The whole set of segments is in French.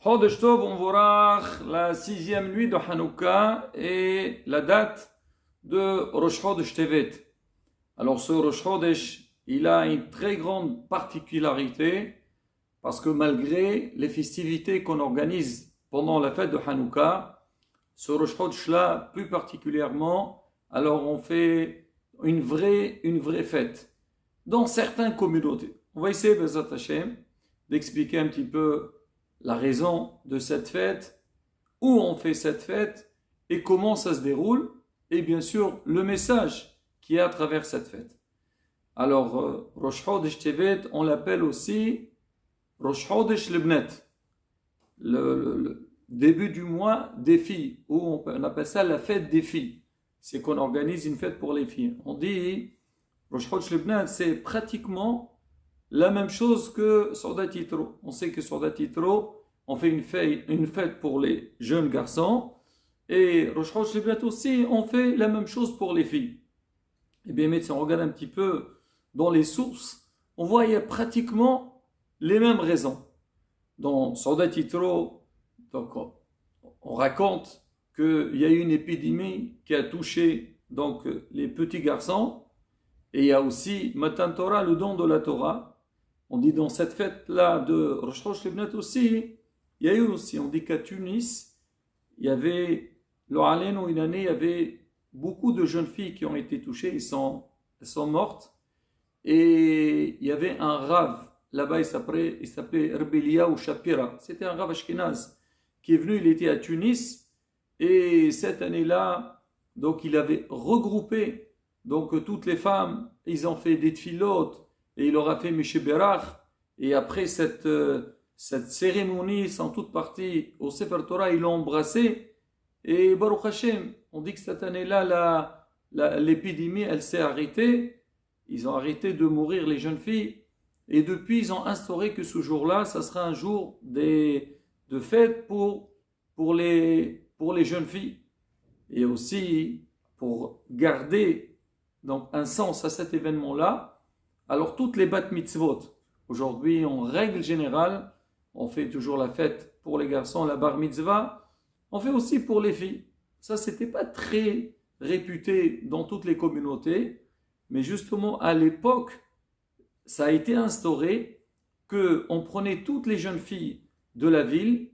Chodesh Tov, on verra la 6e nuit de Hanouka et la date de Rosh Chodesh Tevet. Alors ce Rosh Chodesh, il a une très grande particularité parce que malgré les festivités qu'on organise pendant la fête de Hanouka, ce Rosh Chodesh-là, plus particulièrement, alors on fait une vraie fête dans certaines communautés. On va essayer, Bezat Hashem, d'expliquer un petit peu la raison de cette fête, où on fait cette fête et comment ça se déroule, et bien sûr le message qui est à travers cette fête. Alors, Rosh Chodesh Tevet, on l'appelle aussi Rosh Chodesh Lebnet, le début du mois des filles, ou on appelle ça la fête des filles. C'est qu'on organise une fête pour les filles. On dit Rosh Chodesh Lebnet, c'est pratiquement la même chose que Soudat Yitro. On sait que Soudat Yitro, on fait une fête pour les jeunes garçons. Et Rosh Chodesh Lebnet aussi, on fait la même chose pour les filles. Et bien, mais si on regarde un petit peu dans les sources, on voit qu'il y a pratiquement les mêmes raisons. Dans Soudat Yitro, donc, on raconte qu'il y a eu une épidémie qui a touché donc, les petits garçons. Et il y a aussi Matan Torah, le don de la Torah. On dit dans cette fête-là de Rosh Chodesh Lebnet aussi, il y a eu aussi, on dit qu'à Tunis, il y avait, une année, il y avait beaucoup de jeunes filles qui ont été touchées, elles sont mortes. Et il y avait un rave, là-bas il s'appelait Rebelia ou Shapira. C'était un rave ashkénaze qui est venu, il était à Tunis. Et cette année-là, donc il avait regroupé donc toutes les femmes, ils ont fait des tfilotes, et il leur a fait Mishé Berach. Et après cette cérémonie, ils sont toutes parties au Sefer Torah, ils l'ont embrassé. Et Baruch Hashem, on dit que cette année-là, l'épidémie, elle s'est arrêtée. Ils ont arrêté de mourir les jeunes filles. Et depuis, ils ont instauré que ce jour-là, ça sera un jour de fête pour les jeunes filles. Et aussi, pour garder donc, un sens à cet événement-là, alors toutes les bat mitzvot, aujourd'hui en règle générale, on fait toujours la fête pour les garçons, la bar mitzvah, on fait aussi pour les filles. Ça, c'était pas très réputé dans toutes les communautés, mais justement à l'époque, ça a été instauré qu'on prenait toutes les jeunes filles de la ville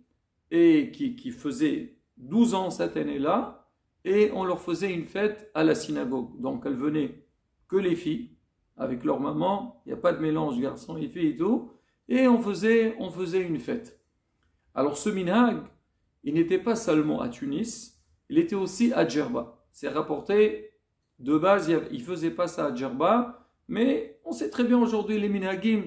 et qui faisaient 12 ans cette année-là, et on leur faisait une fête à la synagogue. Donc elles venaient que les filles, avec leur maman, il n'y a pas de mélange garçons et filles et tout, et on faisait une fête. Alors ce minhag, il n'était pas seulement à Tunis, il était aussi à Djerba. C'est rapporté, de base, il ne faisait pas ça à Djerba, mais on sait très bien aujourd'hui les minhagim,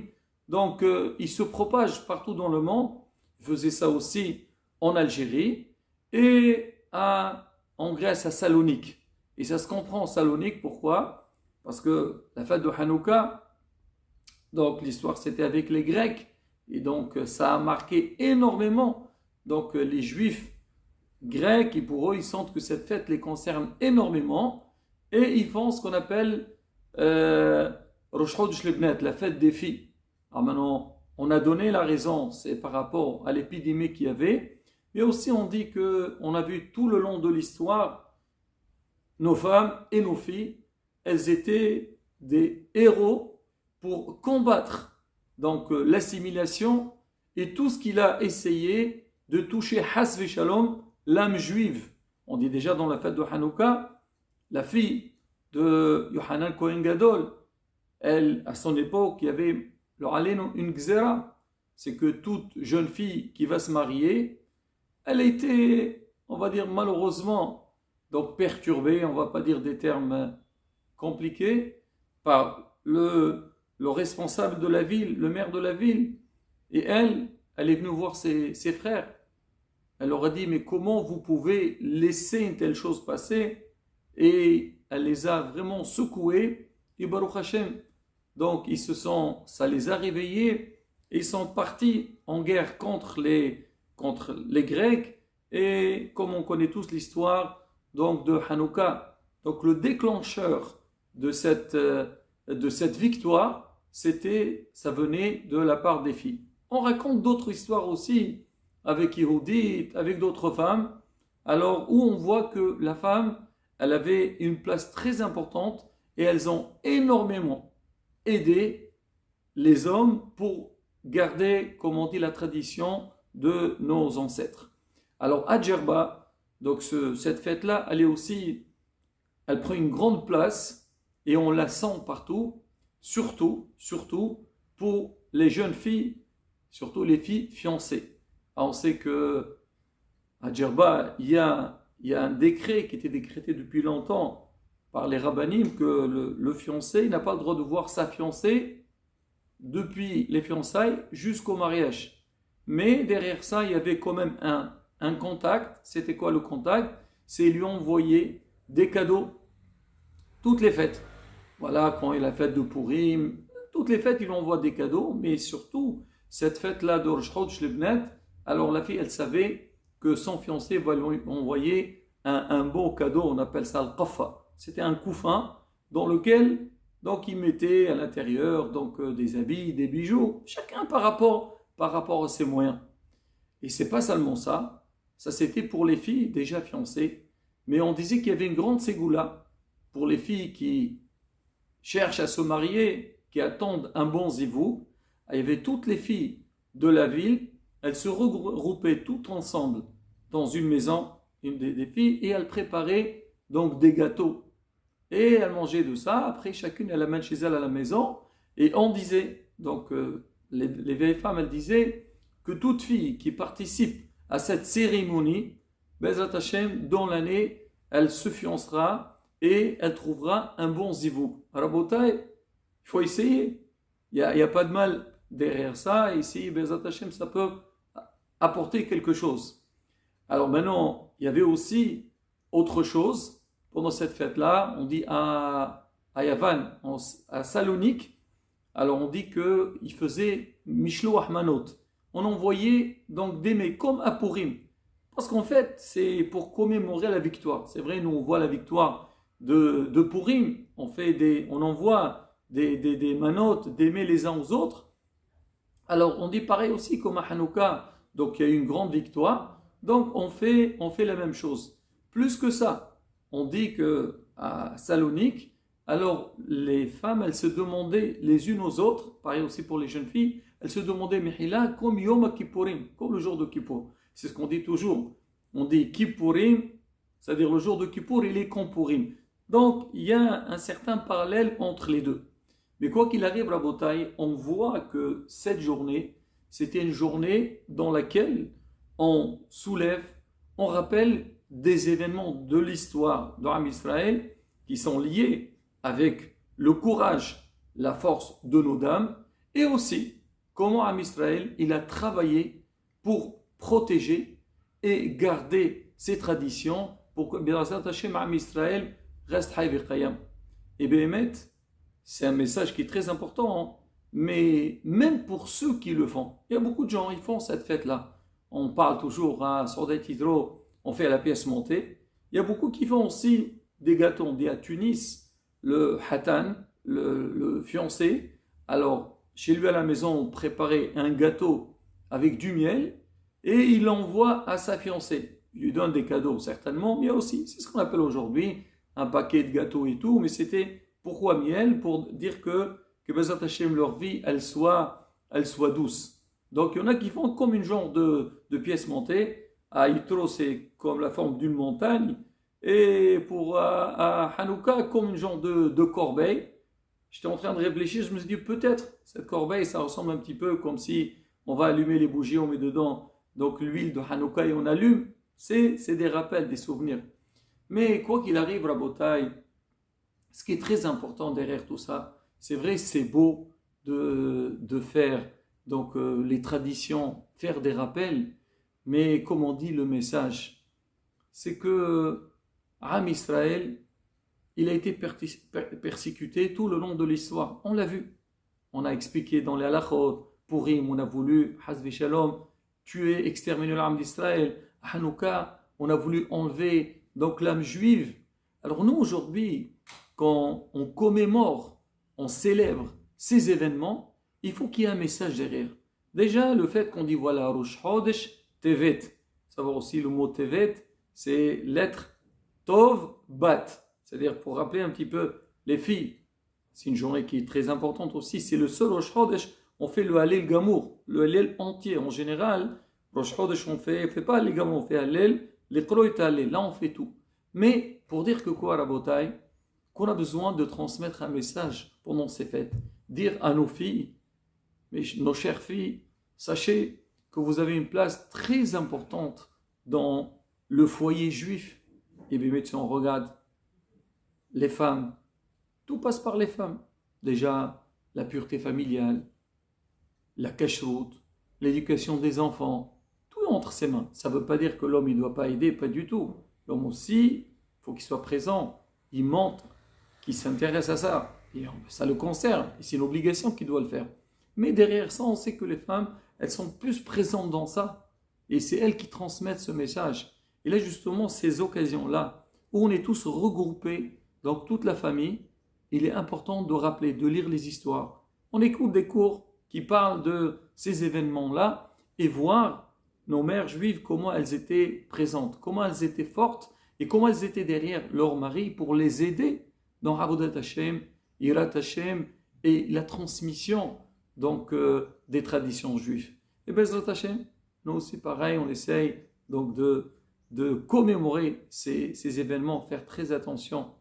donc ils se propagent partout dans le monde. Il faisait ça aussi en Algérie et en Grèce, à Salonique. Et ça se comprend en Salonique, pourquoi ? Parce que la fête de Hanouka, donc l'histoire c'était avec les Grecs, et donc ça a marqué énormément donc les Juifs grecs, et pour eux ils sentent que cette fête les concerne énormément, et ils font ce qu'on appelle Rosh Chodesh Lebnet, la fête des filles. Alors maintenant, on a donné la raison, c'est par rapport à l'épidémie qu'il y avait, mais aussi on dit qu'on a vu tout le long de l'histoire, nos femmes et nos filles, elles étaient des héros pour combattre donc l'assimilation et tout ce qu'il a essayé de toucher Hasve Shalom, l'âme juive. On dit déjà dans la fête de Hanouka, la fille de Yohanan Kohen Gadol, elle, à son époque, il y avait une gzera, c'est que toute jeune fille qui va se marier, elle était, on va dire malheureusement, donc perturbée, on ne va pas dire des termes compliqué par le responsable de la ville, le maire de la ville. Et elle est venue voir ses frères. Elle leur a dit, mais comment vous pouvez laisser une telle chose passer? Et elle les a vraiment secoués. Et Baruch Hashem, donc ça les a réveillés et ils sont partis en guerre contre les Grecs. Et comme on connaît tous l'histoire donc de Hanouka, donc le déclencheur de cette victoire, ça venait de la part des filles. On raconte d'autres histoires aussi, avec Yehudit, avec d'autres femmes, alors où on voit que la femme, elle avait une place très importante et elles ont énormément aidé les hommes pour garder, comme on dit, la tradition de nos ancêtres. Alors à Djerba, donc cette fête-là, elle est aussi, elle prend une grande place et on la sent partout, surtout pour les jeunes filles, surtout les filles fiancées. Alors on sait que à Djerba, il y a un décret qui était décrété depuis longtemps par les rabbinim que le fiancé n'a pas le droit de voir sa fiancée depuis les fiançailles jusqu'au mariage. Mais derrière ça, il y avait quand même un contact. C'était quoi le contact? C'est lui envoyer des cadeaux toutes les fêtes. Voilà, quand il y a la fête de Purim, toutes les fêtes, il envoie des cadeaux, mais surtout, cette fête-là de Rosh Chodesh Lebnet, alors la fille, elle savait que son fiancé va lui envoyer un beau cadeau, on appelle ça le qafa. C'était un couffin dans lequel donc il mettait à l'intérieur donc des habits, des bijoux, chacun par rapport à ses moyens. Et c'est pas seulement ça, ça c'était pour les filles déjà fiancées, mais on disait qu'il y avait une grande ségoula pour les filles qui cherchent à se marier, qui attendent un bon zivou. Il y avait toutes les filles de la ville, elles se regroupaient toutes ensemble dans une maison, une des filles, et elles préparaient donc des gâteaux. Et elles mangeaient de ça, après chacune elle amène chez elle à la maison, et on disait, donc les vieilles femmes elles disaient que toute fille qui participe à cette cérémonie, Bezrat Hashem, dans l'année, elle se fiancera et elle trouvera un bon zivou. Rabotai, il faut essayer. Il n'y a pas de mal derrière ça. Et ici, Bezrat Hashem, ça peut apporter quelque chose. Alors maintenant, il y avait aussi autre chose. Pendant cette fête-là, on dit à Yavan, à Salonique, alors on dit qu'il faisait Mishlo Ahmanot. On envoyait donc des mets comme à Purim. Parce qu'en fait, c'est pour commémorer la victoire. C'est vrai, nous on voit la victoire de Purim. On envoie des manotes, des mets les uns aux autres. Alors on dit pareil aussi comme à Hanouka. Donc il y a eu une grande victoire. Donc on fait la même chose. Plus que ça, on dit qu'à Salonique, alors les femmes, elles se demandaient les unes aux autres, pareil aussi pour les jeunes filles, elles se demandaient Mehila comme Yom Kippourim, comme le jour de Kippour. C'est ce qu'on dit toujours. On dit Kippourim, c'est-à-dire le jour de Kippour, il est comme Purim. Donc il y a un certain parallèle entre les deux. Mais quoi qu'il arrive, Rabotai, on voit que cette journée, c'était une journée dans laquelle on soulève, on rappelle des événements de l'histoire d'Am Israël qui sont liés avec le courage, la force de nos dames et aussi comment Am Israël il a travaillé pour protéger et garder ses traditions pour que B'ezrat Hashem Am Israël reste Hayy V'Qayam. Et Béhémet, c'est un message qui est très important, hein, mais même pour ceux qui le font, il y a beaucoup de gens qui font cette fête-là. On parle toujours à Sordet Hydro, on fait la pièce montée. Il y a beaucoup qui font aussi des gâteaux. On dit à Tunis, le hatan, le fiancé. Alors, chez lui à la maison, on préparait un gâteau avec du miel et il l'envoie à sa fiancée. Il lui donne des cadeaux, certainement, mais aussi, c'est ce qu'on appelle aujourd'hui un paquet de gâteaux et tout, mais c'était pourquoi miel? Pour dire que Bezrat Hashem, leur vie, elle soit douce. Donc, il y en a qui font comme une genre de pièce montée. À Yitro, c'est comme la forme d'une montagne. Et pour à Hanouka, comme une genre de corbeille. J'étais en train de réfléchir, je me suis dit peut-être cette corbeille, ça ressemble un petit peu comme si on va allumer les bougies, on met dedans donc l'huile de Hanouka et on allume. C'est des rappels, des souvenirs. Mais quoi qu'il arrive, Rabotai, ce qui est très important derrière tout ça, c'est vrai, c'est beau de faire donc les traditions, faire des rappels. Mais comme on dit le message, c'est que Am Israël, il a été persécuté tout le long de l'histoire. On l'a vu. On a expliqué dans les halachot, Purim, on a voulu, Hazvi Shalom, tuer, exterminer l'âme d'Israël. À Hanouka, on a voulu enlever donc l'âme juive. Alors nous, aujourd'hui, quand on commémore, on célèbre ces événements, il faut qu'il y ait un message derrière. Déjà, le fait qu'on dit voilà, Rosh Chodesh, Tevet. Savoir aussi le mot Tevet, c'est lettre Tov Bat. C'est-à-dire pour rappeler un petit peu les filles. C'est une journée qui est très importante aussi. C'est le seul Rosh Chodesh, on fait le Hallel Gamour, le Hallel entier. En général, Rosh Chodesh, on fait pas Hallel Gamour, on fait Hallel, les Kro et Hallel. Là, on fait tout. Mais pour dire que quoi, Rabotai, qu'on a besoin de transmettre un message pendant ces fêtes. Dire à nos filles, nos chères filles, sachez que vous avez une place très importante dans le foyer juif. Et bien, si on regarde les femmes, tout passe par les femmes. Déjà, la pureté familiale, la cacheroute, l'éducation des enfants, tout est entre ses mains. Ça ne veut pas dire que l'homme ne doit pas aider, pas du tout. L'homme aussi, il faut qu'il soit présent, il montre qu'il s'intéresse à ça. Et ça le concerne, et c'est une obligation qu'il doit le faire. Mais derrière ça, on sait que les femmes, elles sont plus présentes dans ça. Et c'est elles qui transmettent ce message. Et là, justement, ces occasions-là, où on est tous regroupés, donc toute la famille, il est important de rappeler, de lire les histoires. On écoute des cours qui parlent de ces événements-là et voir nos mères juives, comment elles étaient présentes, comment elles étaient fortes et comment elles étaient derrière leur mari pour les aider dans Avodat Hashem, Yirat Hashem et la transmission donc, des traditions juives. Et Bezrat Hashem, nous aussi pareil, on essaye donc de commémorer ces événements, faire très attention.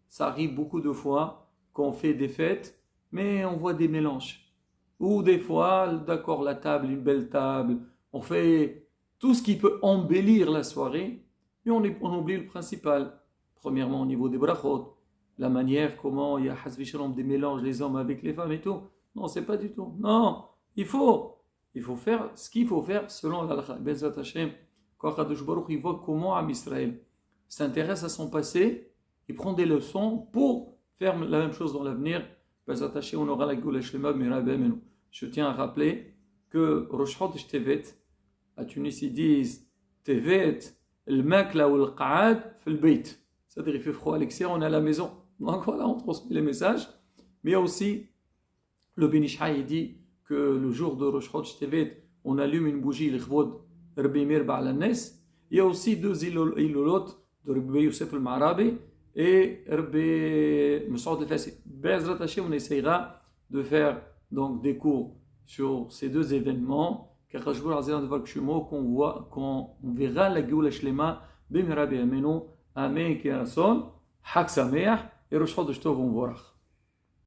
Ça arrive beaucoup de fois qu'on fait des fêtes, mais on voit des mélanges. Ou des fois, d'accord, la table, une belle table, on fait tout ce qui peut embellir la soirée, mais on oublie le principal. Premièrement, au niveau des brachot, la manière comment il y a Hazvi Shalom des mélanges, les hommes avec les femmes et tout. Non, c'est pas du tout. Non, il faut faire ce qu'il faut faire selon l'Allah. Bezat Hashem, quand Kadosh Baruch il voit comment Am Israël s'intéresse à son passé, il prend des leçons pour faire la même chose dans l'avenir. Bezat Hashem, on aura la Goula Shlema, je tiens à rappeler que Rosh Chodesh Tevet, à Tunis ils disent Tevet, le makla ou le qa'ad, fait le beit. C'est-à-dire il fait froid à l'extérieur, on est à la maison. Donc voilà, on transmet les messages. Mais il y a aussi, le Ben Ish Chai dit que le jour de Rosh Chodesh Tevet, on allume une bougie, l'Ikhvod Rabbi Meir Ba'al Nes. Il y a aussi deux ilolot de Rabbi Youssef al-Ma'arabi et Rabbi Moussaoud al-Fassi. Be'ezrat Hashem, on essayera de faire donc des cours sur ces deux événements. Car je vous qu'on verra la Géoula Shlema, Bimirabi Amenu, Amen, Kiason, Hak Sameach, et Rosh Chodesh Tov Umvorach.